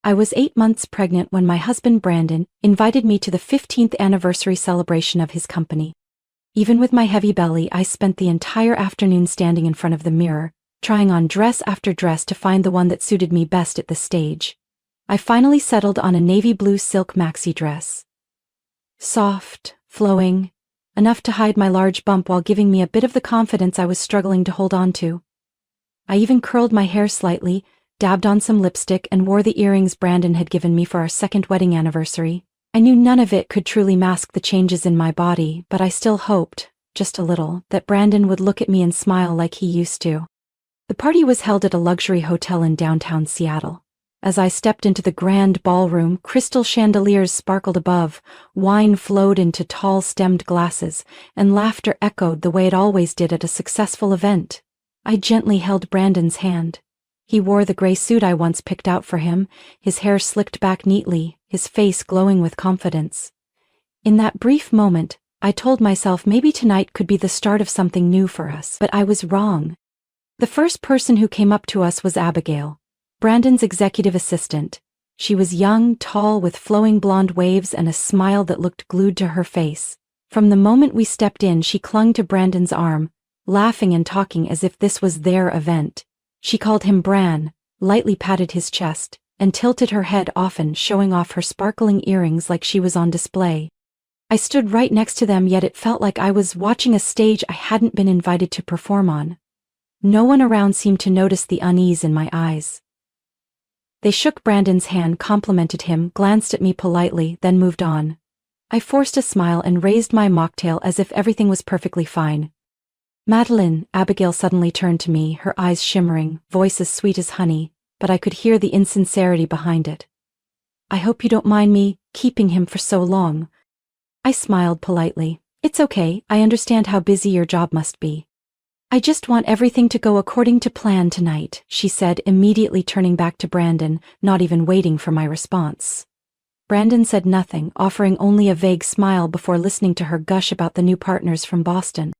I was 8 months pregnant when my husband Brandon invited me to the 15th anniversary celebration of his company. Even with my heavy belly, I spent the entire afternoon standing in front of the mirror, trying on dress after dress to find the one that suited me best at the stage. I finally settled on a navy blue silk maxi dress. Soft, flowing, enough to hide my large bump while giving me a bit of the confidence I was struggling to hold on to. I even curled my hair slightly, dabbed on some lipstick, and wore the earrings Brandon had given me for our second wedding anniversary. I knew none of it could truly mask the changes in my body, but I still hoped, just a little, that Brandon would look at me and smile like he used to. The party was held at a luxury hotel in downtown Seattle. As I stepped into the grand ballroom, crystal chandeliers sparkled above, wine flowed into tall stemmed glasses, and laughter echoed the way it always did at a successful event. I gently held Brandon's hand. He wore the gray suit I once picked out for him, his hair slicked back neatly, his face glowing with confidence. In that brief moment, I told myself maybe tonight could be the start of something new for us, but I was wrong. The first person who came up to us was Abigail, Brandon's executive assistant. She was young, tall, with flowing blonde waves and a smile that looked glued to her face. From the moment we stepped in, she clung to Brandon's arm, laughing and talking as if this was their event. She called him Bran, lightly patted his chest, and tilted her head often, showing off her sparkling earrings like she was on display. I stood right next to them, yet it felt like I was watching a stage I hadn't been invited to perform on. No one around seemed to notice the unease in my eyes. They shook Brandon's hand, complimented him, glanced at me politely, then moved on. I forced a smile and raised my mocktail as if everything was perfectly fine. "Madeline," Abigail suddenly turned to me, her eyes shimmering, voice as sweet as honey, but I could hear the insincerity behind it. "I hope you don't mind me keeping him for so long." I smiled politely. "It's okay, I understand how busy your job must be." "I just want everything to go according to plan tonight," she said, immediately turning back to Brandon, not even waiting for my response. Brandon said nothing, offering only a vague smile before listening to her gush about the new partners from Boston.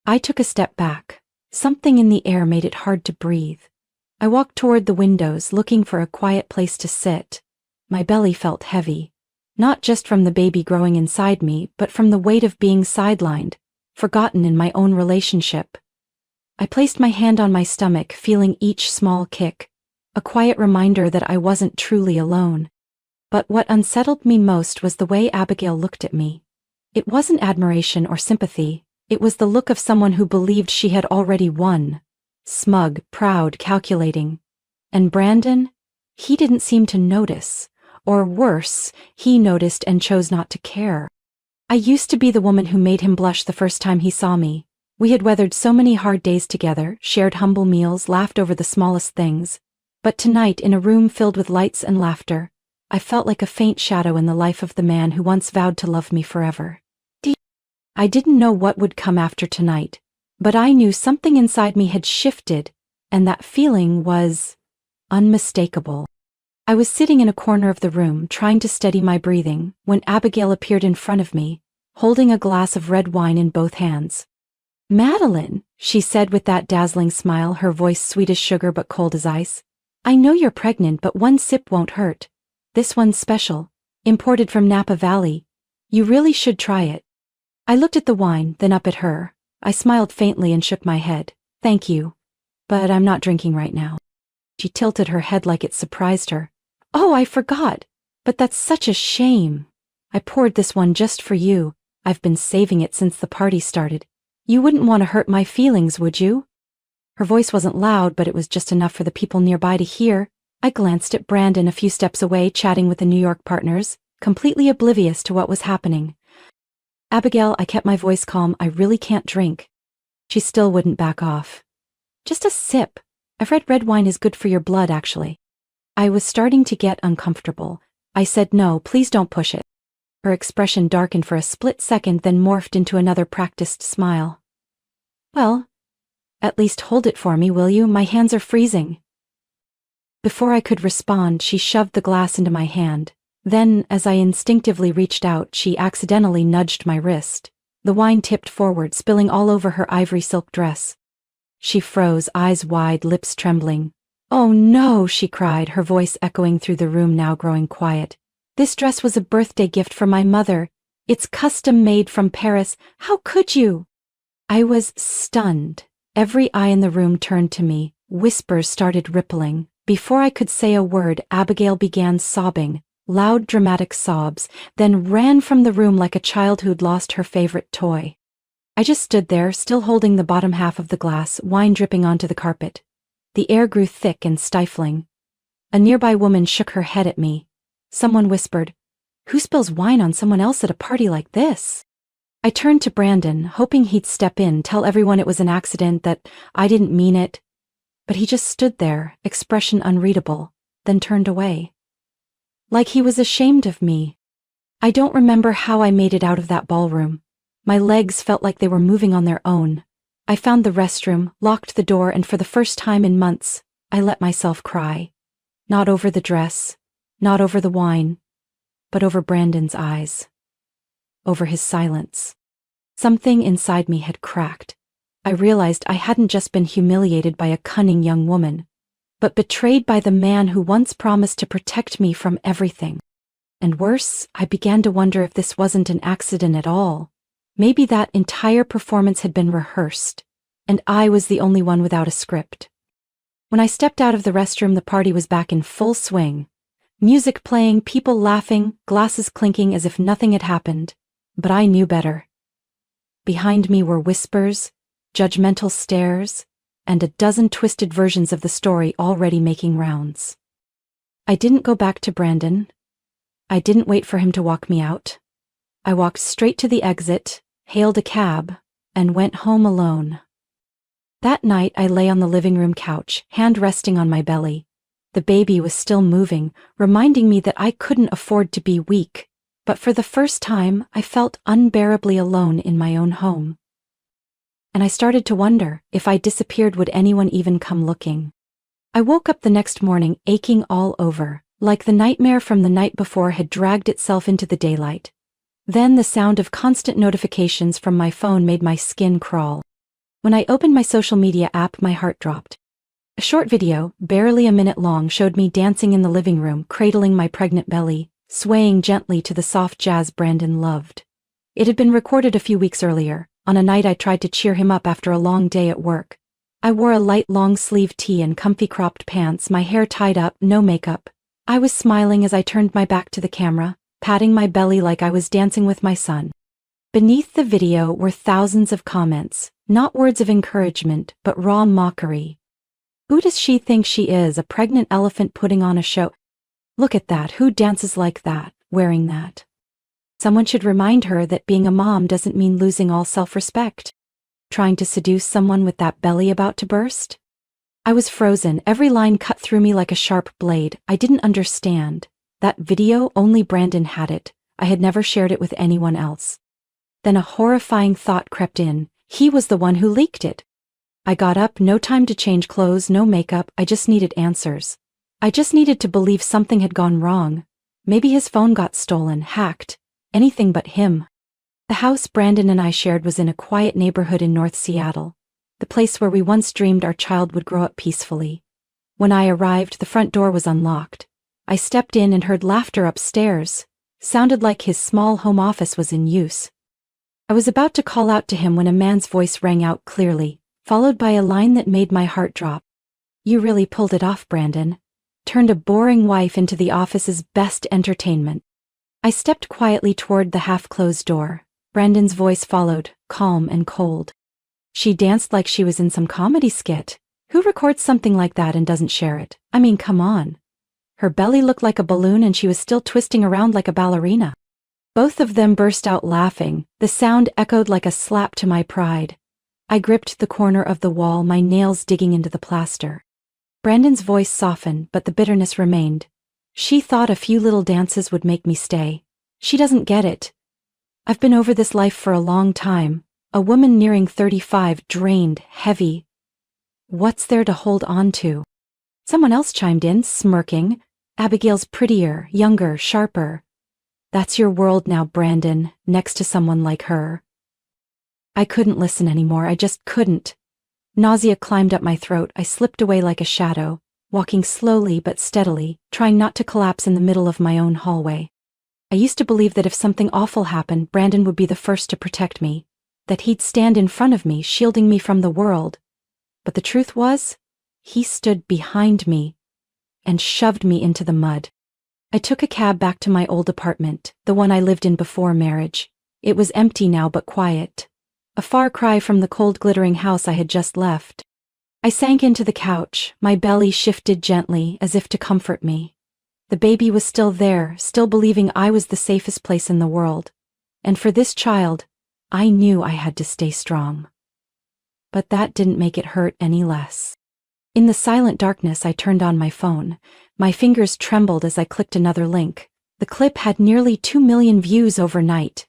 I took a step back. Something in the air made it hard to breathe. I walked toward the windows, looking for a quiet place to sit. My belly felt heavy, not just from the baby growing inside me, but from the weight of being sidelined, forgotten in my own relationship. I placed my hand on my stomach, feeling each small kick, a quiet reminder that I wasn't truly alone. But what unsettled me most was the way Abigail looked at me. It wasn't admiration or sympathy. It was the look of someone who believed she had already won. Smug, proud, calculating. And Brandon? He didn't seem to notice. Or worse, he noticed and chose not to care. I used to be the woman who made him blush the first time he saw me. We had weathered so many hard days together, shared humble meals, laughed over the smallest things. But tonight, in a room filled with lights and laughter, I felt like a faint shadow in the life of the man who once vowed to love me forever. I didn't know what would come after tonight, but I knew something inside me had shifted, and that feeling was unmistakable. I was sitting in a corner of the room, trying to steady my breathing, when Abigail appeared in front of me, holding a glass of red wine in both hands. "Madeline," she said with that dazzling smile, her voice sweet as sugar but cold as ice. "I know you're pregnant, but one sip won't hurt. This one's special, imported from Napa Valley. You really should try it." I looked at the wine, then up at her. I smiled faintly and shook my head. "Thank you, but I'm not drinking right now." She tilted her head like it surprised her. "Oh, I forgot. But that's such a shame. I poured this one just for you. I've been saving it since the party started. You wouldn't want to hurt my feelings, would you?" Her voice wasn't loud, but it was just enough for the people nearby to hear. I glanced at Brandon a few steps away, chatting with the New York partners, completely oblivious to what was happening. "Abigail," I kept my voice calm, "I really can't drink." She still wouldn't back off. "Just a sip. I've read red wine is good for your blood, actually." I was starting to get uncomfortable. I said, "No, please don't push it." Her expression darkened for a split second, then morphed into another practiced smile. "Well, at least hold it for me, will you? My hands are freezing." Before I could respond, she shoved the glass into my hand. Then, as I instinctively reached out, she accidentally nudged my wrist. The wine tipped forward, spilling all over her ivory silk dress. She froze, eyes wide, lips trembling. "Oh no," she cried, her voice echoing through the room, now growing quiet. "This dress was a birthday gift from my mother. It's custom made from Paris. How could you?" I was stunned. Every eye in the room turned to me. Whispers started rippling. Before I could say a word, Abigail began sobbing, loud dramatic sobs, then ran from the room like a child who'd lost her favorite toy. I just stood there, still holding the bottom half of the glass, wine dripping onto the carpet. The air grew thick and stifling. A nearby woman shook her head at me. Someone whispered, "Who spills wine on someone else at a party like this?" I turned to Brandon, hoping he'd step in, tell everyone it was an accident, that I didn't mean it. But he just stood there, expression unreadable, then turned away. Like he was ashamed of me. I don't remember how I made it out of that ballroom. My legs felt like they were moving on their own. I found the restroom, locked the door, and for the first time in months, I let myself cry. Not over the dress, not over the wine, but over Brandon's eyes. Over his silence. Something inside me had cracked. I realized I hadn't just been humiliated by a cunning young woman, but betrayed by the man who once promised to protect me from everything. And worse, I began to wonder if this wasn't an accident at all. Maybe that entire performance had been rehearsed, and I was the only one without a script. When I stepped out of the restroom, the party was back in full swing. Music playing, people laughing, glasses clinking as if nothing had happened. But I knew better. Behind me were whispers, judgmental stares, and a dozen twisted versions of the story already making rounds. I didn't go back to Brandon. I didn't wait for him to walk me out. I walked straight to the exit, hailed a cab, and went home alone. That night I lay on the living room couch, hand resting on my belly. The baby was still moving, reminding me that I couldn't afford to be weak, but for the first time I felt unbearably alone in my own home. And I started to wonder, if I disappeared, would anyone even come looking? I woke up the next morning aching all over, like the nightmare from the night before had dragged itself into the daylight. Then the sound of constant notifications from my phone made my skin crawl. When I opened my social media app, my heart dropped. A short video, barely a minute long, showed me dancing in the living room, cradling my pregnant belly, swaying gently to the soft jazz Brandon loved. It had been recorded a few weeks earlier, on a night I tried to cheer him up after a long day at work. I wore a light long-sleeved tee and comfy cropped pants, my hair tied up, no makeup. I was smiling as I turned my back to the camera, patting my belly like I was dancing with my son. Beneath the video were thousands of comments, not words of encouragement, but raw mockery. Who does she think she is, a pregnant elephant putting on a show? Look at that, who dances like that, wearing that? Someone should remind her that being a mom doesn't mean losing all self-respect. Trying to seduce someone with that belly about to burst? I was frozen, every line cut through me like a sharp blade. I didn't understand. That video, only Brandon had it. I had never shared it with anyone else. Then a horrifying thought crept in. He was the one who leaked it. I got up, no time to change clothes, no makeup. I just needed answers. I just needed to believe something had gone wrong. Maybe his phone got stolen, hacked. Anything but him. The house Brandon and I shared was in a quiet neighborhood in North Seattle, the place where we once dreamed our child would grow up peacefully. When I arrived, the front door was unlocked. I stepped in and heard laughter upstairs. Sounded like his small home office was in use. I was about to call out to him when a man's voice rang out clearly, followed by a line that made my heart drop. "You really pulled it off, Brandon. Turned a boring wife into the office's best entertainment." I stepped quietly toward the half-closed door. Brandon's voice followed, calm and cold. "She danced like she was in some comedy skit. Who records something like that and doesn't share it? I mean, come on. Her belly looked like a balloon and she was still twisting around like a ballerina." Both of them burst out laughing. The sound echoed like a slap to my pride. I gripped the corner of the wall, my nails digging into the plaster. Brandon's voice softened, but the bitterness remained. "She thought a few little dances would make me stay. She doesn't get it. I've been over this life for a long time. A woman nearing 35, drained, heavy. What's there to hold on to?" Someone else chimed in, smirking. "Abigail's prettier, younger, sharper. That's your world now, Brandon, next to someone like her." I couldn't listen anymore, I just couldn't. Nausea climbed up my throat, I slipped away like a shadow. walking slowly but steadily, trying not to collapse in the middle of my own hallway. I used to believe that if something awful happened, Brandon would be the first to protect me, that he'd stand in front of me, shielding me from the world. But the truth was, he stood behind me and shoved me into the mud. I took a cab back to my old apartment, the one I lived in before marriage. It was empty now but quiet, a far cry from the cold glittering house I had just left. I sank into the couch, my belly shifted gently as if to comfort me. The baby was still there, still believing I was the safest place in the world. And for this child, I knew I had to stay strong. But that didn't make it hurt any less. In the silent darkness, I turned on my phone. My fingers trembled as I clicked another link. The clip had nearly 2 million views overnight.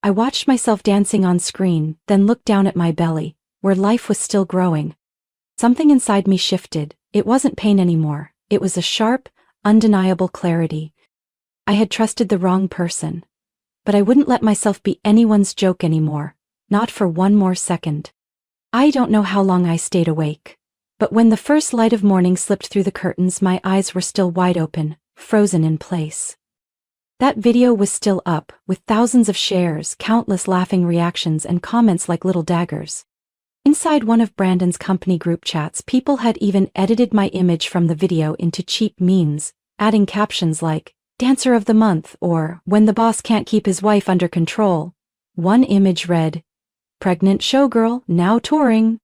I watched myself dancing on screen, then looked down at my belly, where life was still growing. Something inside me shifted. It wasn't pain anymore. It was a sharp, undeniable clarity. I had trusted the wrong person. But I wouldn't let myself be anyone's joke anymore, not for one more second. I don't know how long I stayed awake. But when the first light of morning slipped through the curtains, my eyes were still wide open, frozen in place. That video was still up, with thousands of shares, countless laughing reactions, and comments like little daggers. Inside one of Brandon's company group chats, people had even edited my image from the video into cheap memes, adding captions like, "Dancer of the Month," or "When the boss can't keep his wife under control." One image read, "Pregnant showgirl, now touring."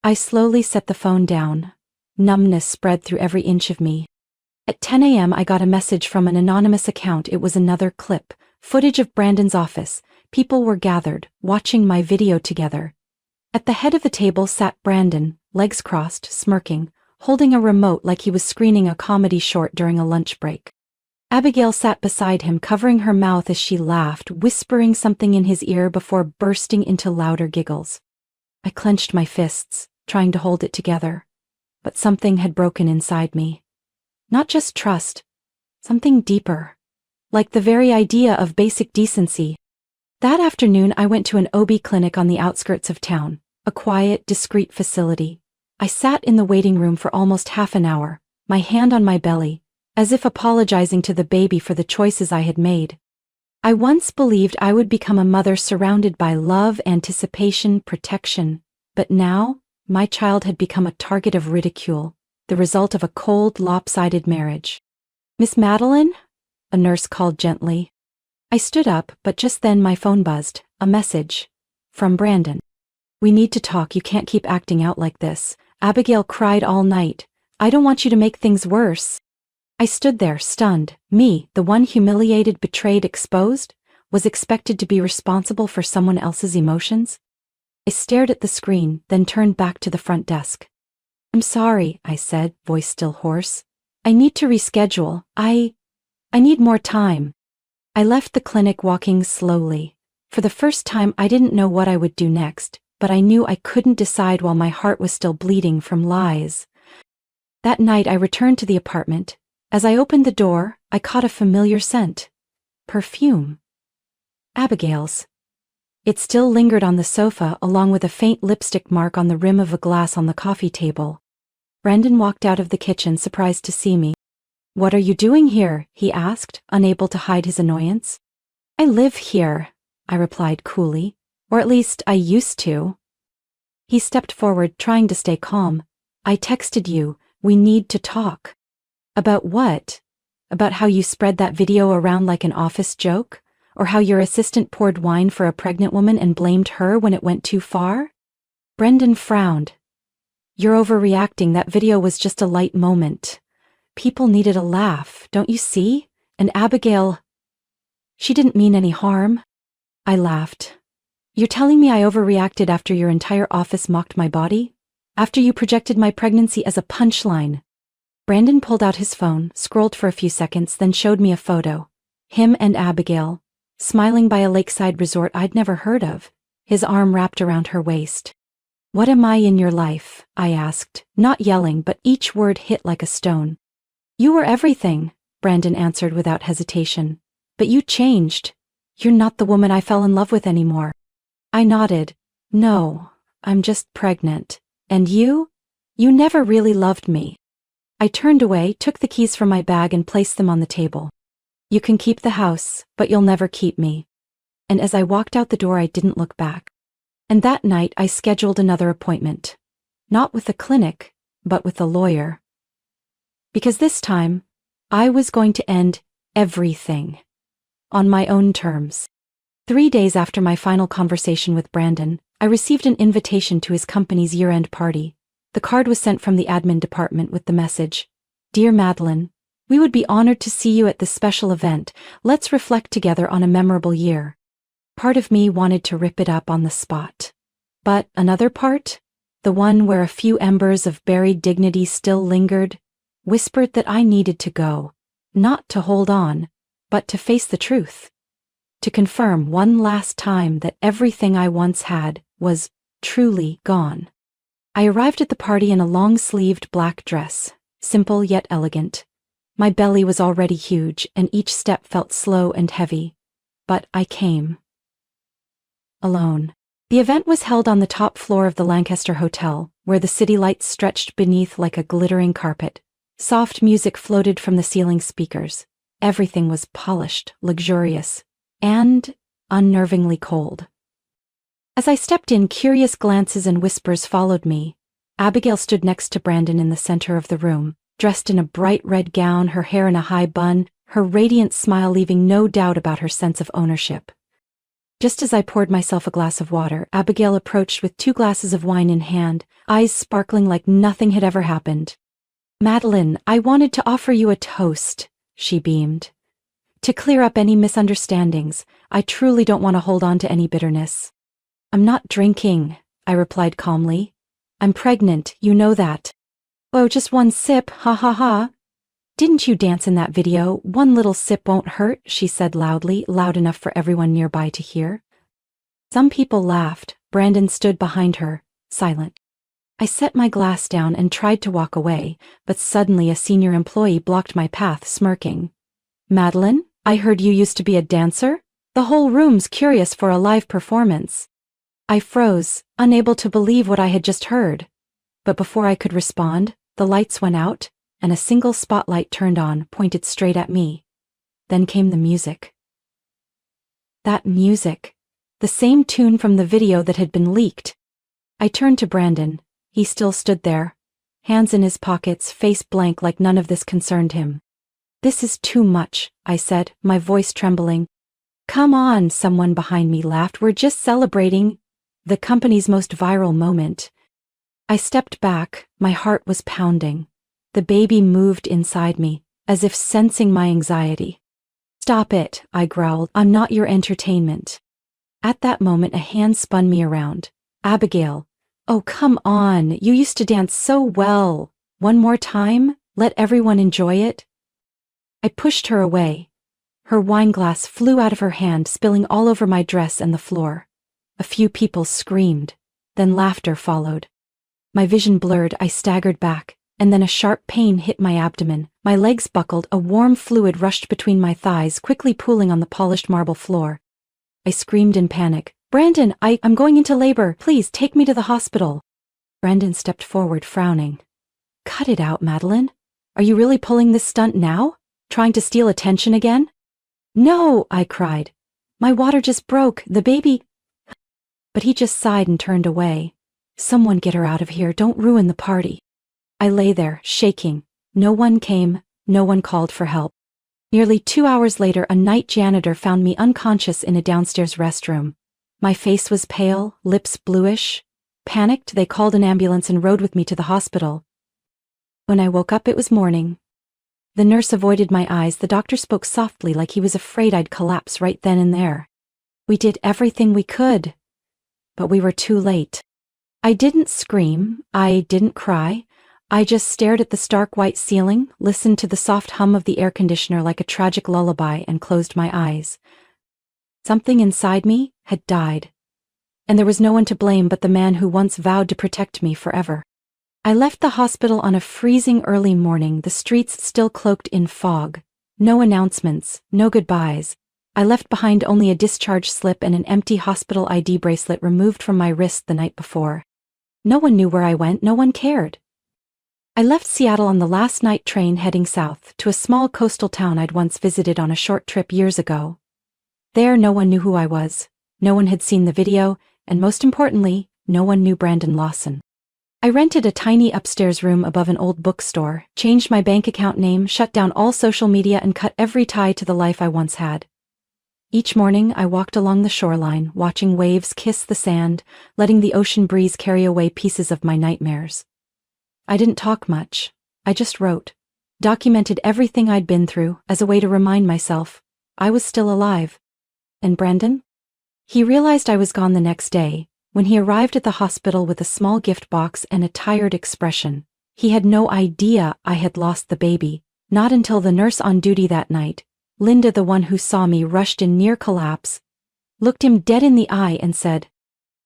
I slowly set the phone down. Numbness spread through every inch of me. At 10 a.m. I got a message from an anonymous account. It was another clip, footage of Brandon's office. People were gathered, watching my video together. At the head of the table sat Brandon, legs crossed, smirking, holding a remote like he was screening a comedy short during a lunch break. Abigail sat beside him, covering her mouth as she laughed, whispering something in his ear before bursting into louder giggles. I clenched my fists, trying to hold it together. But something had broken inside me. Not just trust, something deeper. Like the very idea of basic decency. That afternoon I went to an OB clinic on the outskirts of town, a quiet, discreet facility. I sat in the waiting room for almost half an hour, my hand on my belly, as if apologizing to the baby for the choices I had made. I once believed I would become a mother surrounded by love, anticipation, protection, but now, my child had become a target of ridicule, the result of a cold, lopsided marriage. "Miss Madeline?" a nurse called gently. I stood up, but just then my phone buzzed, a message. From Brandon. "We need to talk, you can't keep acting out like this. Abigail cried all night. I don't want you to make things worse." I stood there, stunned. Me, the one humiliated, betrayed, exposed, was expected to be responsible for someone else's emotions? I stared at the screen, then turned back to the front desk. "I'm sorry," I said, voice still hoarse. "I need to reschedule. I need more time." I left the clinic walking slowly. For the first time, I didn't know what I would do next, but I knew I couldn't decide while my heart was still bleeding from lies. That night I returned to the apartment. As I opened the door, I caught a familiar scent. Perfume. Abigail's. It still lingered on the sofa, along with a faint lipstick mark on the rim of a glass on the coffee table. Brandon walked out of the kitchen, surprised to see me. "What are you doing here?" he asked, unable to hide his annoyance. "I live here," I replied coolly. "Or at least I used to." He stepped forward, trying to stay calm. "I texted you. We need to talk." "About what? About how you spread that video around like an office joke? Or how your assistant poured wine for a pregnant woman and blamed her when it went too far?" Brendan frowned. "You're overreacting. That video was just a light moment. People needed a laugh, don't you see? And Abigail, she didn't mean any harm." I laughed. "You're telling me I overreacted after your entire office mocked my body? After you projected my pregnancy as a punchline?" Brandon pulled out his phone, scrolled for a few seconds, then showed me a photo. Him and Abigail, smiling by a lakeside resort I'd never heard of, his arm wrapped around her waist. "What am I in your life?" I asked, not yelling, but each word hit like a stone. "You were everything," Brandon answered without hesitation. "But you changed. You're not the woman I fell in love with anymore." I nodded. "No, I'm just pregnant. And you? You never really loved me." I turned away, took the keys from my bag and placed them on the table. You can keep the house, but you'll never keep me. And as I walked out the door, I didn't look back. And that night I scheduled another appointment. Not with the clinic, but with the lawyer. Because this time, I was going to end everything. On my own terms. 3 days after my final conversation with Brandon, I received an invitation to his company's year-end party. The card was sent from the admin department with the message, "Dear Madeline, we would be honored to see you at this special event. Let's reflect together on a memorable year." Part of me wanted to rip it up on the spot. But another part, the one where a few embers of buried dignity still lingered, whispered that I needed to go, not to hold on, but to face the truth. To confirm one last time that everything I once had was truly gone. I arrived at the party in a long-sleeved black dress, simple yet elegant. My belly was already huge, and each step felt slow and heavy. But I came. Alone. The event was held on the top floor of the Lancaster Hotel, where the city lights stretched beneath like a glittering carpet. Soft music floated from the ceiling speakers. Everything was polished, luxurious, and unnervingly cold. As I stepped in, curious glances and whispers followed me. Abigail stood next to Brandon in the center of the room, dressed in a bright red gown, her hair in a high bun, her radiant smile leaving no doubt about her sense of ownership. Just as I poured myself a glass of water, Abigail approached with 2 glasses of wine in hand, eyes sparkling like nothing had ever happened. "Madeline, I wanted to offer you a toast," she beamed. "To clear up any misunderstandings, I truly don't want to hold on to any bitterness." "I'm not drinking," I replied calmly. "I'm pregnant, you know that." "Oh, just one sip, ha ha ha." "Didn't you dance in that video? One little sip won't hurt," she said loudly, loud enough for everyone nearby to hear. Some people laughed. Brandon stood behind her, silent. I set my glass down and tried to walk away, but suddenly a senior employee blocked my path, smirking. "Madeline, I heard you used to be a dancer? The whole room's curious for a live performance." I froze, unable to believe what I had just heard. But before I could respond, the lights went out, and a single spotlight turned on, pointed straight at me. Then came the music. That music. The same tune from the video that had been leaked. I turned to Brandon. He still stood there, hands in his pockets, face blank like none of this concerned him. "This is too much," I said, my voice trembling. "Come on," someone behind me laughed. "We're just celebrating the company's most viral moment." I stepped back, my heart was pounding. The baby moved inside me, as if sensing my anxiety. "Stop it," I growled. "I'm not your entertainment." At that moment, a hand spun me around. "Abigail, oh come on, you used to dance so well. One more time, let everyone enjoy it." I pushed her away. Her wine glass flew out of her hand, spilling all over my dress and the floor. A few people screamed, then laughter followed. My vision blurred, I staggered back, and then a sharp pain hit my abdomen. My legs buckled, a warm fluid rushed between my thighs, quickly pooling on the polished marble floor. I screamed in panic. "Brandon, I'm going into labor. Please take me to the hospital." Brandon stepped forward, frowning. "Cut it out, Madeline. Are you really pulling this stunt now? Trying to steal attention again?" "No," I cried. "My water just broke. The baby—" But he just sighed and turned away. "Someone get her out of here. Don't ruin the party." I lay there, shaking. No one came, no one called for help. Nearly 2 hours later, a night janitor found me unconscious in a downstairs restroom. My face was pale, lips bluish. Panicked, they called an ambulance and rode with me to the hospital. When I woke up, it was morning. The nurse avoided my eyes. The doctor spoke softly, like he was afraid I'd collapse right then and there. "We did everything we could, but we were too late." I didn't scream. I didn't cry. I just stared at the stark white ceiling, listened to the soft hum of the air conditioner like a tragic lullaby, and closed my eyes. Something inside me had died. And there was no one to blame but the man who once vowed to protect me forever. I left the hospital on a freezing early morning, the streets still cloaked in fog. No announcements, no goodbyes. I left behind only a discharge slip and an empty hospital ID bracelet removed from my wrist the night before. No one knew where I went, no one cared. I left Seattle on the last night train heading south to a small coastal town I'd once visited on a short trip years ago. There, no one knew who I was, no one had seen the video, and most importantly, no one knew Brandon Lawson. I rented a tiny upstairs room above an old bookstore, changed my bank account name, shut down all social media, and cut every tie to the life I once had. Each morning, I walked along the shoreline, watching waves kiss the sand, letting the ocean breeze carry away pieces of my nightmares. I didn't talk much. I just wrote, documented everything I'd been through as a way to remind myself I was still alive. And Brandon? He realized I was gone the next day, when he arrived at the hospital with a small gift box and a tired expression. He had no idea I had lost the baby, not until the nurse on duty that night, Linda, the one who saw me rushed in near collapse, looked him dead in the eye and said,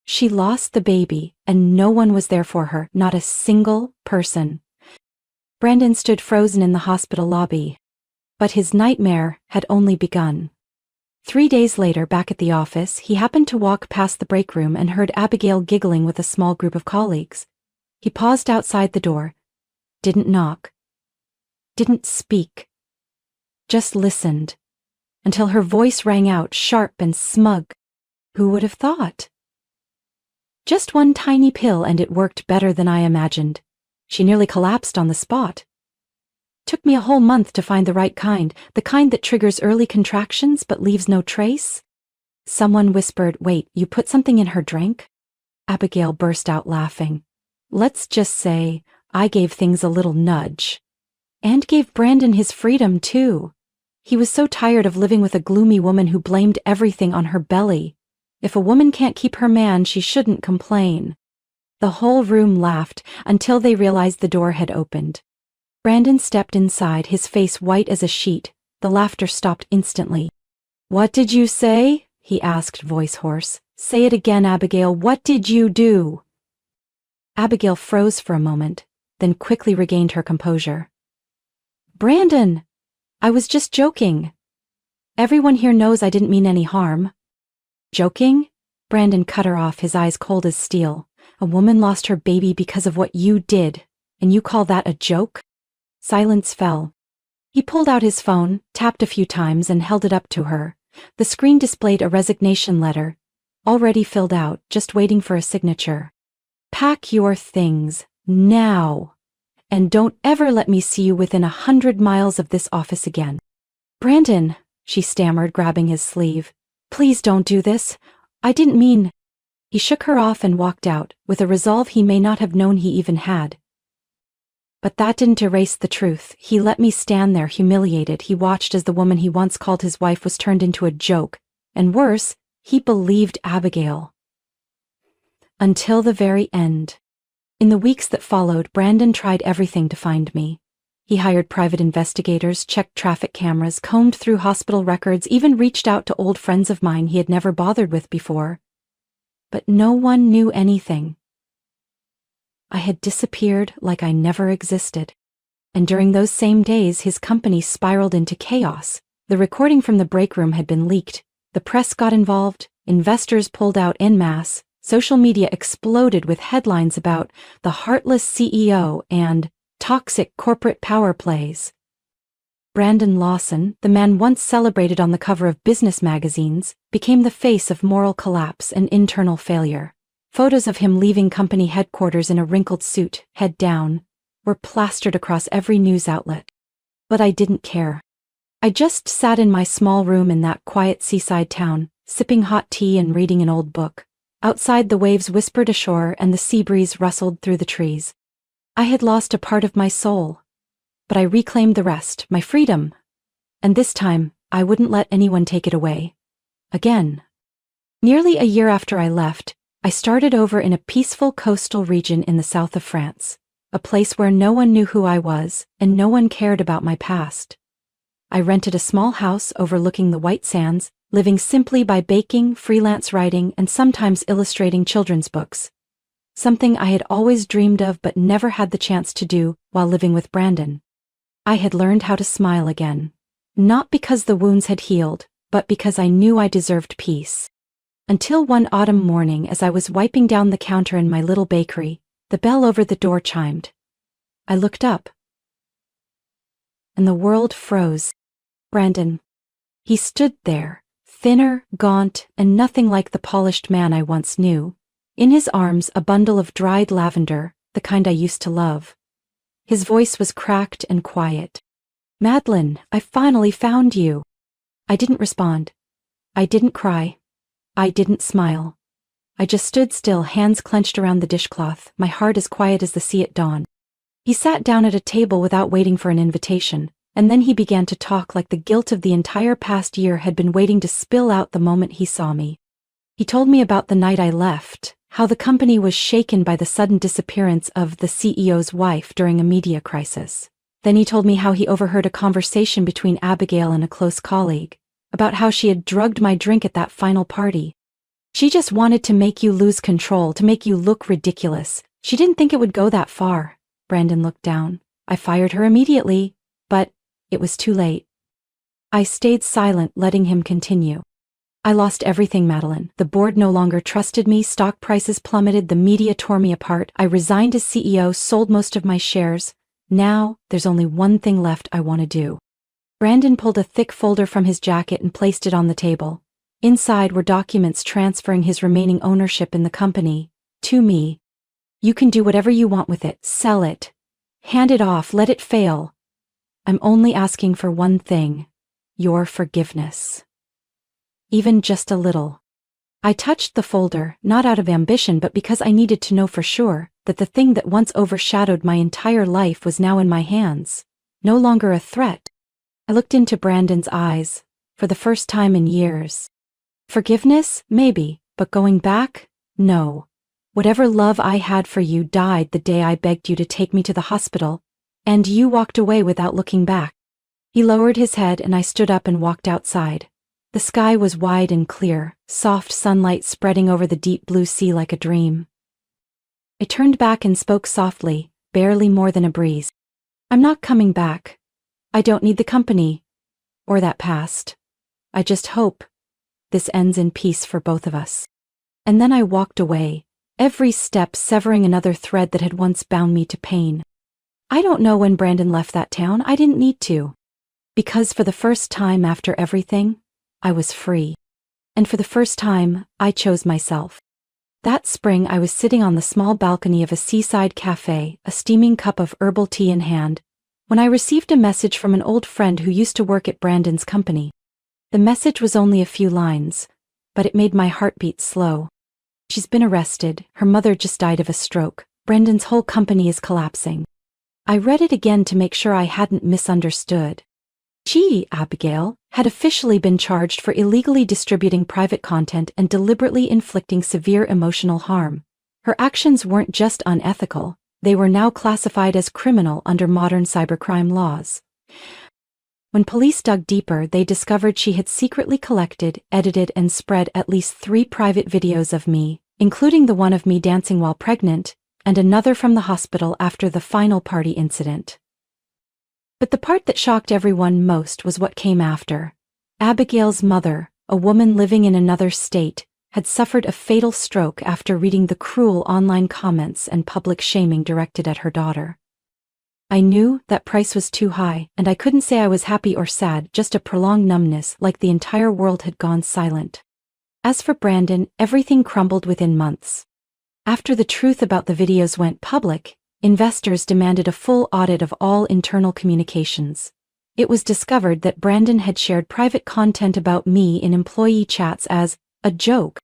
"She lost the baby, and no one was there for her, not a single person." Brandon stood frozen in the hospital lobby. But his nightmare had only begun. 3 days later, back at the office, he happened to walk past the break room and heard Abigail giggling with a small group of colleagues. He paused outside the door, didn't knock, didn't speak, just listened, until her voice rang out sharp and smug. Who would have thought? Just one tiny pill and it worked better than I imagined. She nearly collapsed on the spot. Took me a whole month to find the right kind, the kind that triggers early contractions but leaves no trace. Someone whispered, "Wait, you put something in her drink?" Abigail burst out laughing. Let's just say, I gave things a little nudge. And gave Brandon his freedom, too. He was so tired of living with a gloomy woman who blamed everything on her belly. If a woman can't keep her man, she shouldn't complain. The whole room laughed until they realized the door had opened. Brandon stepped inside, his face white as a sheet. The laughter stopped instantly. "What did you say?" he asked, voice hoarse. "Say it again, Abigail. What did you do?" Abigail froze for a moment, then quickly regained her composure. "Brandon, I was just joking. Everyone here knows I didn't mean any harm." "Joking?" Brandon cut her off, his eyes cold as steel. "A woman lost her baby because of what you did, and you call that a joke?" Silence fell. He pulled out his phone, tapped a few times, and held it up to her. The screen displayed a resignation letter, already filled out, just waiting for a signature. "Pack your things, now. And don't ever let me see you within 100 miles of this office again." "Brandon," she stammered, grabbing his sleeve. "Please don't do this. I didn't mean—" He shook her off and walked out, with a resolve he may not have known he even had. But that didn't erase the truth. He let me stand there, humiliated. He watched as the woman he once called his wife was turned into a joke. And worse, he believed Abigail. Until the very end. In the weeks that followed, Brandon tried everything to find me. He hired private investigators, checked traffic cameras, combed through hospital records, even reached out to old friends of mine he had never bothered with before. But no one knew anything. I had disappeared like I never existed. And during those same days, his company spiraled into chaos. The recording from the break room had been leaked. The press got involved, investors pulled out en masse. Social media exploded with headlines about the heartless CEO and toxic corporate power plays. Brandon Lawson, the man once celebrated on the cover of business magazines, became the face of moral collapse and internal failure. Photos of him leaving company headquarters in a wrinkled suit, head down, were plastered across every news outlet. But I didn't care. I just sat in my small room in that quiet seaside town, sipping hot tea and reading an old book. Outside, the waves whispered ashore and the sea breeze rustled through the trees. I had lost a part of my soul, but I reclaimed the rest, my freedom. And this time, I wouldn't let anyone take it away. Again. Nearly a year after I left, I started over in a peaceful coastal region in the south of France, a place where no one knew who I was and no one cared about my past. I rented a small house overlooking the white sands, living simply by baking, freelance writing, and sometimes illustrating children's books. Something I had always dreamed of but never had the chance to do while living with Brandon. I had learned how to smile again. Not because the wounds had healed, but because I knew I deserved peace. Until one autumn morning, as I was wiping down the counter in my little bakery, the bell over the door chimed. I looked up, and the world froze. Brandon. He stood there, thinner, gaunt, and nothing like the polished man I once knew. In his arms, a bundle of dried lavender, the kind I used to love. His voice was cracked and quiet. "Madeline, I finally found you." I didn't respond. I didn't cry. I didn't smile. I just stood still, hands clenched around the dishcloth, my heart as quiet as the sea at dawn. He sat down at a table without waiting for an invitation, and then he began to talk like the guilt of the entire past year had been waiting to spill out the moment he saw me. He told me about the night I left, how the company was shaken by the sudden disappearance of the CEO's wife during a media crisis. Then he told me how he overheard a conversation between Abigail and a close colleague, about how she had drugged my drink at that final party. "She just wanted to make you lose control, to make you look ridiculous. She didn't think it would go that far." Brandon looked down. "I fired her immediately, but it was too late." I stayed silent, letting him continue. "I lost everything, Madeline. The board no longer trusted me, stock prices plummeted, the media tore me apart. I resigned as CEO, sold most of my shares. Now, there's only one thing left I want to do." Brandon pulled a thick folder from his jacket and placed it on the table. Inside were documents transferring his remaining ownership in the company to me. "You can do whatever you want with it, sell it, hand it off, let it fail. I'm only asking for one thing, your forgiveness. Even just a little." I touched the folder, not out of ambition but because I needed to know for sure that the thing that once overshadowed my entire life was now in my hands, no longer a threat. I looked into Brandon's eyes, for the first time in years. Forgiveness? Maybe, but going back? No. Whatever love I had for you died the day I begged you to take me to the hospital, and you walked away without looking back. He lowered his head and I stood up and walked outside. The sky was wide and clear, soft sunlight spreading over the deep blue sea like a dream. I turned back and spoke softly, barely more than a breeze. "I'm not coming back. I don't need the company, or that past. I just hope this ends in peace for both of us." And then I walked away, every step severing another thread that had once bound me to pain. I don't know when Brandon left that town. I didn't need to. Because for the first time after everything, I was free. And for the first time, I chose myself. That spring I was sitting on the small balcony of a seaside cafe, a steaming cup of herbal tea in hand, when I received a message from an old friend who used to work at Brandon's company. The message was only a few lines, but it made my heart beat slow. "She's been arrested. Her mother just died of a stroke. Brandon's whole company is collapsing." I read it again to make sure I hadn't misunderstood. She, Abigail, had officially been charged for illegally distributing private content and deliberately inflicting severe emotional harm. Her actions weren't just unethical, they were now classified as criminal under modern cybercrime laws. When police dug deeper, they discovered she had secretly collected, edited, and spread at least 3 private videos of me, including the one of me dancing while pregnant, and another from the hospital after the final party incident. But the part that shocked everyone most was what came after. Abigail's mother, a woman living in another state, had suffered a fatal stroke after reading the cruel online comments and public shaming directed at her daughter. I knew that price was too high, and I couldn't say I was happy or sad, just a prolonged numbness, like the entire world had gone silent. As for Brandon, everything crumbled within months. After the truth about the videos went public, investors demanded a full audit of all internal communications. It was discovered that Brandon had shared private content about me in employee chats as a joke.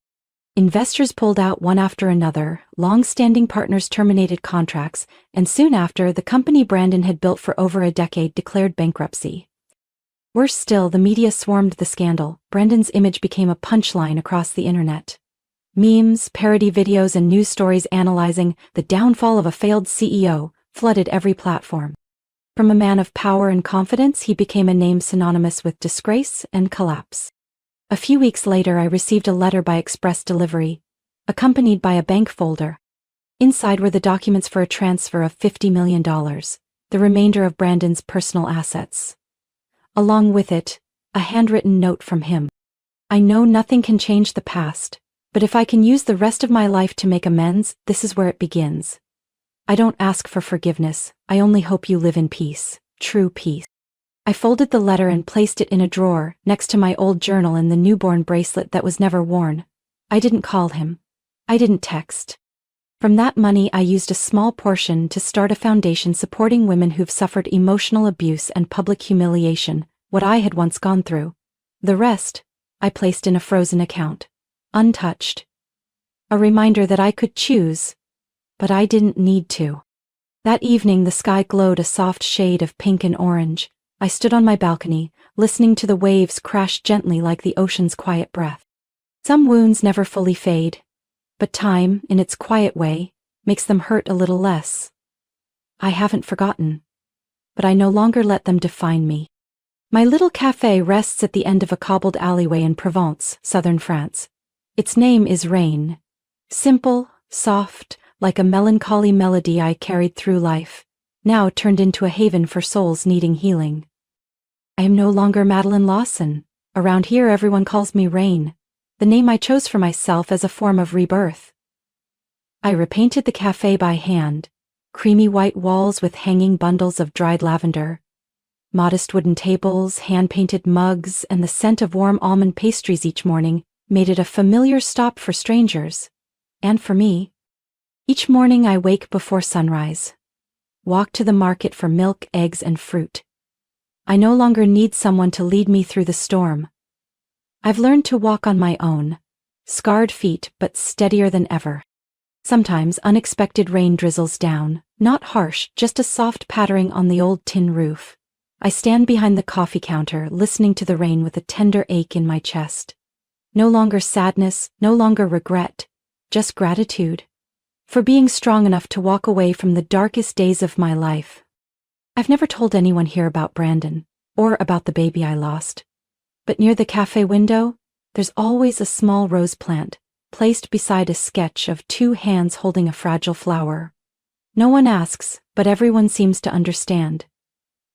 Investors pulled out one after another, long-standing partners terminated contracts, and soon after, the company Brandon had built for over a decade declared bankruptcy. Worse still, the media swarmed the scandal. Brandon's image became a punchline across the internet. Memes, parody videos, and news stories analyzing the downfall of a failed CEO flooded every platform. From a man of power and confidence, he became a name synonymous with disgrace and collapse. A few weeks later, I received a letter by express delivery, accompanied by a bank folder. Inside were the documents for a transfer of $50 million, the remainder of Brandon's personal assets. Along with it, a handwritten note from him. "I know nothing can change the past, but if I can use the rest of my life to make amends, this is where it begins. I don't ask for forgiveness, I only hope you live in peace, true peace. I folded the letter and placed it in a drawer, next to my old journal and the newborn bracelet that was never worn. I didn't call him. I didn't text. From that money I used a small portion to start a foundation supporting women who've suffered emotional abuse and public humiliation, what I had once gone through. The rest, I placed in a frozen account. Untouched. A reminder that I could choose, but I didn't need to. That evening the sky glowed a soft shade of pink and orange. I stood on my balcony, listening to the waves crash gently like the ocean's quiet breath. Some wounds never fully fade, but time, in its quiet way, makes them hurt a little less. I haven't forgotten, but I no longer let them define me. My little café rests at the end of a cobbled alleyway in Provence, southern France. Its name is Rain. Simple, soft, like a melancholy melody I carried through life, now turned into a haven for souls needing healing. I am no longer Madeline Lawson. Around here everyone calls me Rain, the name I chose for myself as a form of rebirth. I repainted the café by hand, creamy white walls with hanging bundles of dried lavender, modest wooden tables, hand-painted mugs, and the scent of warm almond pastries each morning made it a familiar stop for strangers, and for me. Each morning I wake before sunrise, walk to the market for milk, eggs, and fruit. I no longer need someone to lead me through the storm. I've learned to walk on my own, scarred feet but steadier than ever. Sometimes unexpected rain drizzles down, not harsh, just a soft pattering on the old tin roof. I stand behind the coffee counter, listening to the rain with a tender ache in my chest. No longer sadness, no longer regret, just gratitude for being strong enough to walk away from the darkest days of my life. I've never told anyone here about Brandon, or about the baby I lost. But near the cafe window, there's always a small rose plant, placed beside a sketch of two hands holding a fragile flower. No one asks, but everyone seems to understand.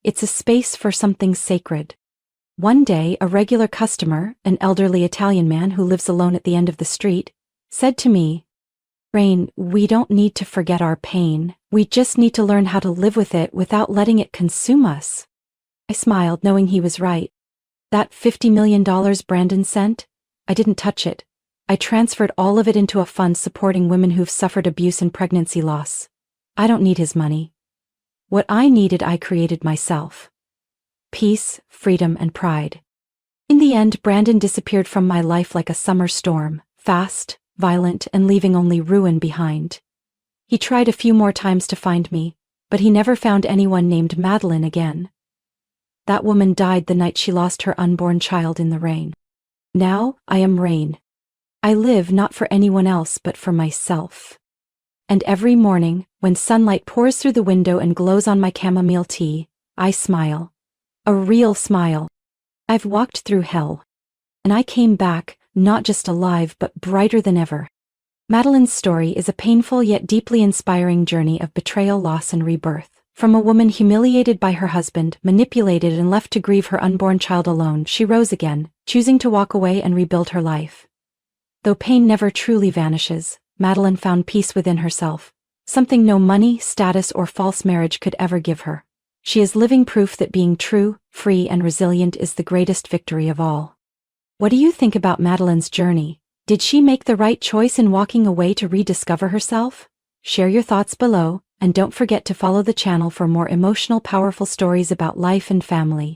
It's a space for something sacred. One day, a regular customer, an elderly Italian man who lives alone at the end of the street, said to me, "Rain, we don't need to forget our pain, we just need to learn how to live with it without letting it consume us." I smiled, knowing he was right. That $50 million Brandon sent? I didn't touch it. I transferred all of it into a fund supporting women who've suffered abuse and pregnancy loss. I don't need his money. What I needed I created myself. Peace, freedom, and pride. In the end, Brandon disappeared from my life like a summer storm, fast, violent, and leaving only ruin behind. He tried a few more times to find me, but he never found anyone named Madeline again. That woman died the night she lost her unborn child in the rain. Now, I am Rain. I live not for anyone else but for myself. And every morning, when sunlight pours through the window and glows on my chamomile tea, I smile. A real smile. I've walked through hell. And I came back, not just alive but brighter than ever. Madeline's story is a painful yet deeply inspiring journey of betrayal, loss, and rebirth. From a woman humiliated by her husband, manipulated, and left to grieve her unborn child alone, she rose again, choosing to walk away and rebuild her life. Though pain never truly vanishes, Madeline found peace within herself, something no money, status, or false marriage could ever give her. She is living proof that being true, free, and resilient is the greatest victory of all. What do you think about Madeline's journey? Did she make the right choice in walking away to rediscover herself? Share your thoughts below, and don't forget to follow the channel for more emotional, powerful stories about life and family.